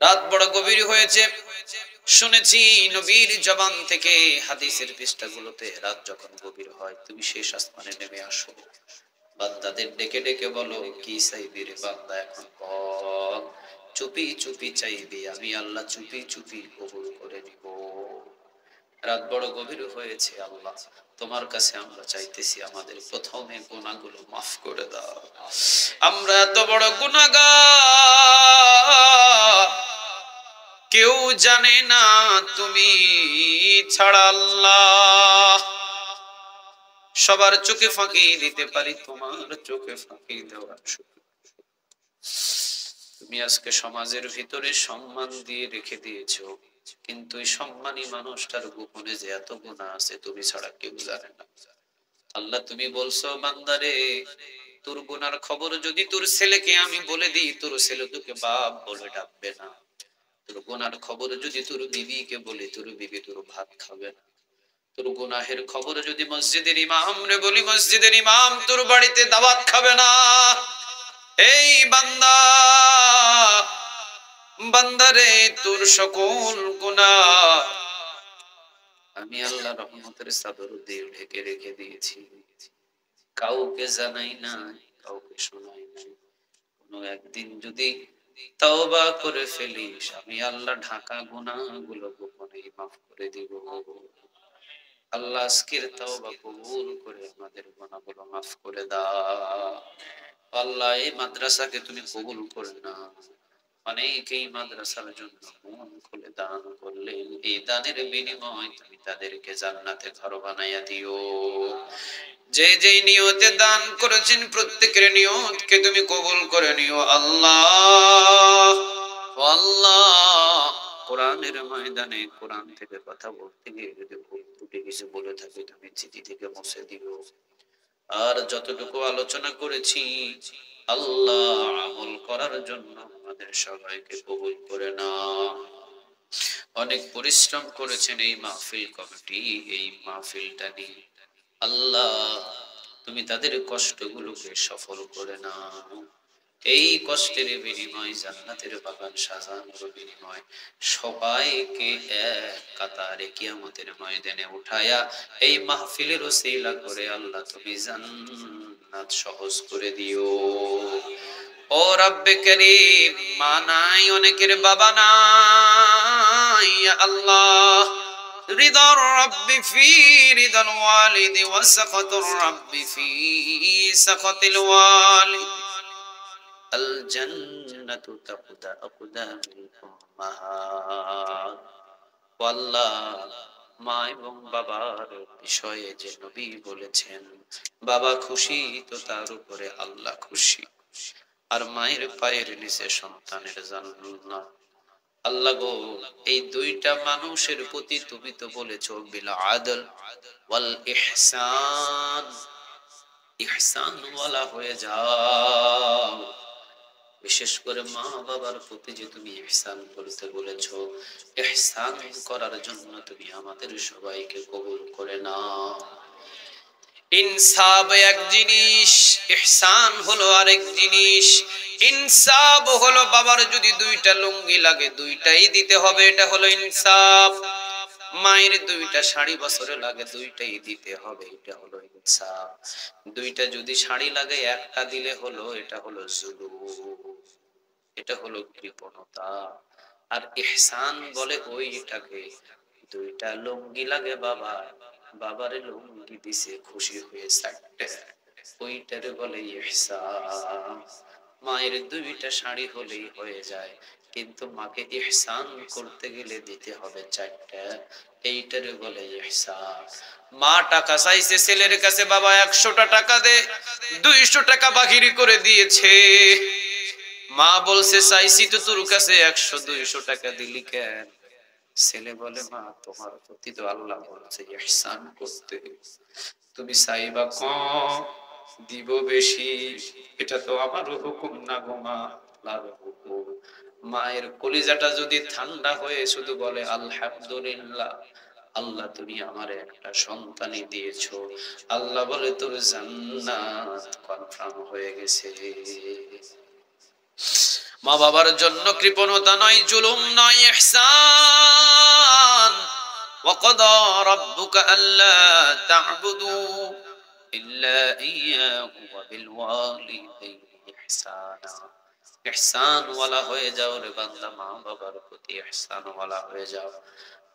রাত বড় গভীর হয়েছে। শুনেছি নবীর জবান থেকে হাদিসের পৃষ্ঠাগুলোতে, রাত যখন গভীর হয় তুমি শেষ আসমানে নেমে আসো, বান্দাদের ডেকে ডেকে বলো কি চাইবি রে বান্দা, এখন বল। চুপি চুপি চাইবি, আমি আল্লাহ চুপি চুপি কবুল করে নিব। রাত বড় গভীর হয়েছে আল্লাহ, তোমার কাছে আমরা চাইতেছি আমাদের প্রথমে গুনাহগুলো মাফ করে দাও। আমরা এত বড় গুনাহগার, কেউ জানে না তুমি ছাড়া আল্লাহ। সবার চোখে ফাঁকি দিতে পারি, তোমার চোখে ফাঁকি দেওয়ার সুযোগ তুমি আজকে সমাজের ভিতরে সম্মান দিয়ে রেখে দিয়েছো, কিন্তু এই সম্মানী মানুষটার গোপনে যে এত গুনাহ আছে তুমি ছাড়া কেউ জানে না। আল্লাহ তুমি বলছো বান্দারে, তোর গুনার খবর যদি তোর ছেলেকে আমি বলে দিই, তোর ছেলে তোকে বাপ বলে ডাকবে না। তোর গুনার খবর যদি তোর বিবিকে বলি, তোর বিবি তোর ভাত খাবে না। তোর গুনাহের খবর যদি মসজিদের ইমাম রে বলি, মসজিদের ইমাম তোর বাড়িতে দাওয়াত খাবে না। এই বান্দা, বান্দারে, তোর সকল গুনাহ আমি আল্লাহ রহমতের চাদর দিয়ে ঢেকে রেখে দিয়েছি, কাউকে জানাই নাই, কাউকে শোনাই নাই। কোনো একদিন যদি তওবা করে ফেলিস, আমি আল্লাহ ঢাকা গুনাহগুলো গোপনেই মাফ করে দিব। আল্লাহ আজকের তওবা কবুল করে আমাদের গুনাহগুলো মাফ করে দাও। আল্লাহ এই মাদ্রাসাকে তুমি কবুল করে না। অনেকেই মাদ্রাসার জন্য মন খুলে দান করলেন, এই দানের বিনিময় তুমি তাদেরকে জান্নাতে ঘর বানাইয়া দিও। যে যে নিয়তে দান করেছেন প্রত্যেকের নিয়তকে তুমি কবুল করে নিও আল্লাহ। আল্লাহ, কোরআনের ময়দানে কোরআন থেকে কথা বলতে গিয়ে যদি ভুল ত্রুটি কিছু বলে থাকি, তুমি চিঠি থেকে মুছে দিও। আর যতটুকু আলোচনা করেছি আল্লাহ, আমল করার জন্য আমাদের সবাইকে কবুল করে নাও। অনেক পরিশ্রম করেছেন এই মাহফিল কমিটি, এই মাহফিলটা নিয়ে আল্লাহ তুমি তাদের কষ্টগুলোকে সফল করে নাও। এই কষ্টের বিনিময় জান্নাতের বাগান সাজানোর বিনিময় সবাইকে এক কাতারে কিয়ামতের ময়দানে উঠায়া এই মাহফিলের ওসিলা করে আল্লাহ তুমি জান্নাত সহজ করে দিও। ও রব্বে করিম, মা নাই, অনেকের বাবা নাই, আল্লাহ রিদার রব্বি ফি রিদাল ওয়ালিদি ওয়া সাখাতুর রব্বি ফি সাখাতিল ওয়ালিদ, আল জান্নাতু তাকুদা আকদামিল উম্মাহাত। আল্লাহ, মা এবং বাবার বিষয়ে যে নবী বলেছেন, বাবা খুশি তো তার উপরে আল্লাহ খুশি, আর মায়ের পায়ের নিচে সন্তানের জান্নাত। আল্লাহ গো, এই দুইটা মানুষের প্রতি তুমি তো বলেছো বিল আদল ওয়াল ইহসান, ইহসান ওয়ালা হয়ে যাও। বিশেষ করে মা বাবার প্রতি যে তুমি ইহসান করতে বলেছো, ইহসান করার জন্য তুমি আমাদের সবাইকে কবুল করে নাও। ইনসাফ এক জিনিস, ইহসান হলো আরেক জিনিস। ইনসাফ হলো বাবার যদি দুইটা লুঙ্গি লাগে দুইটাই দিতে হবে, এটা হলো ইনসাফ। মায়ের দুইটা শাড়ি বছরে লাগে দুইটাই দিতে হবে, এটা হলো ইনসাফ। দুইটা যদি শাড়ি লাগে একটা দিলে হলো, এটা হলো জুলুম, এটা হলো কৃপণতা। আর ইহসান বলে ওইটাকে, দুইটা লুঙ্গি লাগে বাবা, বাবারে লুঙ্গি দিছে খুশি হয়ে চারটে, ওইটারে বলে ইহসান। মায়ের দুইটা শাড়ি হলেই হয়ে যায়, কিন্তু মাকে ইহসান করতে গেলে দিতে হবে চারটা, এইটারে বলে ইহসান। মা টাকা চাইছে ছেলের কাছে, বাবা 100টা টাকা দে, 200 টাকা বাকিরি করে দিয়েছে। মা বলছে চাইছি তো তোর কাছে 100-200 টাকা দিলি কেন? ছেলে বলে মা তোমার প্রতি তো আল্লাহ বলছে ইহসান করতে, তুমি চাইবা কম দিব বেশি, এটা তো আমারও হুকুম না গো মা, আল্লাহর হুকুম। মায়ের কলিজাটা যদি ঠান্ডা হয়ে শুধু বলে আলহামদুলিল্লাহ, আল্লাহ তুমি আমারে একটা সন্তানই দিয়েছো, আল্লাহ বলে তোর জান্নাত কনফার্ম হয়ে গেছে। মা বাবার জন্য কৃপণতা নয়, জুলুম নয়, ইহসান। وقضى ربك ألا تعبدوا إلا إياه وبالوالدين إحسانا। ইহসান ওয়ালা হয়ে যাও রে বান্দা, মা বাবার প্রতি ইহসান ওয়ালা হয়ে যাও।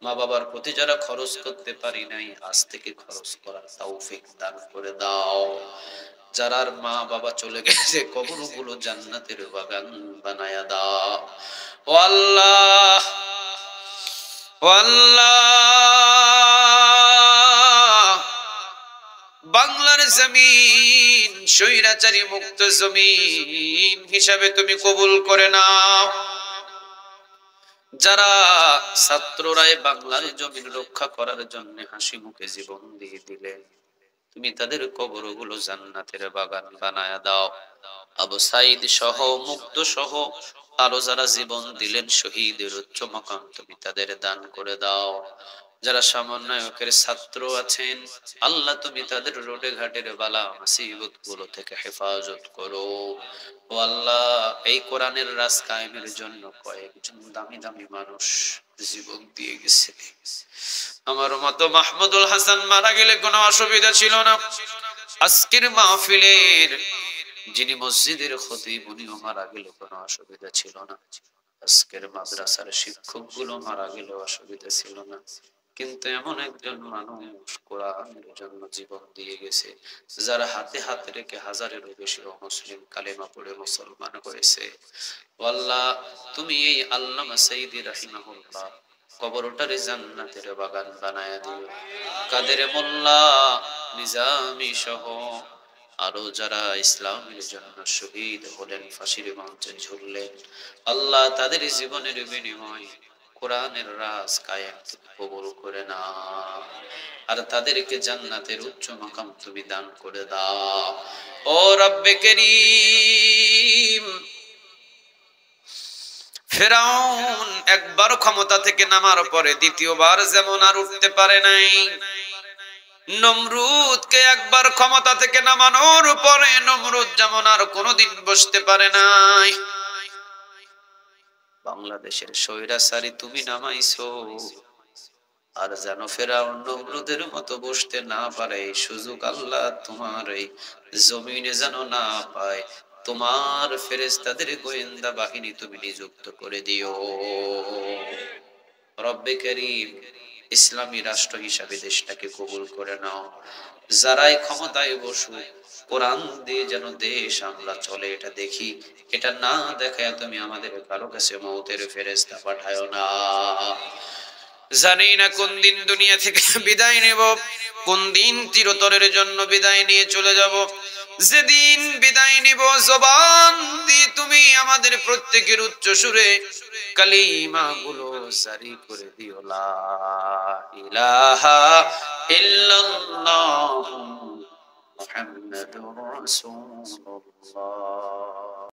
মা বাবার প্রতি যারা খরচ করতে পারি নাই, আজ থেকে খরচ করার তৌফিক দান করে দাও। যারার মা বাবা চলে গেছে, কবরগুলো জান্নাতের বাগান বানায়া দাও। ও আল্লাহ, ও আল্লাহ, বাংলার জমিন স্বৈরাচারী মুক্ত জমিন হিসাবে তুমি কবুল করে নাও। যারা ছাত্ররাই বাংলার জমিন রক্ষা করার জন্য হাসি মুখে জীবন দিয়ে দিলেন, তুমি তাদের কবরগুলো জান্নাতের বাগান বানায়া দাও। আবু সাইদ সহ, মুগ্ধ সহ আরো যারা জীবন দিলেন শহীদের উচ্চ মাকাম তুমি তাদের দান করে দাও। যারা সমন্বয়কের ছাত্র আছেন, আল্লাহ তুমি তাদের রোডে ঘাটের বালা মুসিবত গুলো থেকে হেফাজত করো। ও আল্লাহ, এই কোরআনের রাজ কায়েমের জন্য কয়েকজন দামি দামি মানুষ জীবন দিয়ে গেছে। আমার মতো মাহমুদুল হাসান মারা গেলে কোনো অসুবিধা ছিল না। আজকের মাহফিলের যিনি মসজিদের খতিব, উনিও মারা গেলে কোনো অসুবিধা ছিল না। আজকের মাদ্রাসার শিক্ষক গুলো মারা গেলে অসুবিধা ছিল না। কিন্তু এমন একজন মানুষ কোরআনের জন্য জীবন দিয়ে গেছে, যারা হাতে হাত রেখে হাজারেরও বেশি মুসলিম কালেমা পড়ে মুসলমান হয়েছে। আল্লাহ, তুমি এই আল্লামা সাইদি রাহিমাহুল্লাহ কবরটারে জান্নাতের বাগান বানায়া দিও। কাদের মোল্লা, নিজামী সহ আরো যারা ইসলামের জন্য শহীদ হলেন, ফাঁসির মঞ্চে ঝুললেন, আল্লাহ তাদের জীবনের বিনিময় কোরআনের রাজ কায়েম কবুল করে না, আর তাদেরকে জান্নাতের উচ্চ মাকাম তুমি দান করে দাও। ও রব্বে করিম, ফেরাউন একবার ক্ষমতা থেকে নামার পরে দ্বিতীয়বার যেমন আর উঠতে পারে নাই, নমরুদকে একবার ক্ষমতা থেকে নামানোর পরে নমরুদ যেমন আর কোনোদিন বসতে পারে নাই, বাংলাদেশের স্বৈরাচারী তুমি নামাইছো, আর যেন ফেরাউন নমরুদের মতো বসতে না পারে এই সুযোগ আল্লাহ তোমার এই জমিনে যেন না পায়। তোমার ফেরেশতাদের গোয়েন্দা বাহিনী তুমি নিযুক্ত করে দিও। রব্বে করিম, ইসলামী রাষ্ট্র হিসাবে দেশটাকে কবুল করে নাও। যারাই ক্ষমতায় বসুক, কোরআন দিয়ে যেন দেশ আমরা চলে এটা দেখি, এটা না দেখায় তুমি আমাদের কারো কাছে মওতের ফেরেশতা পাঠায়ো না। জানি না কোন দিন দুনিয়া থেকে বিদায় নেব, কোন দিন চিরতরের জন্য বিদায় নিয়ে চলে যাব। যেদিন বিদায় নিব, জবান দিয়ে তুমি আমাদের প্রত্যেকের উচ্চ সুরে কালিমা গুলো জারি করে দিও, লা ইলাহা ইল্লাল্লাহ মুহাম্মাদুর রাসূলুল্লাহ।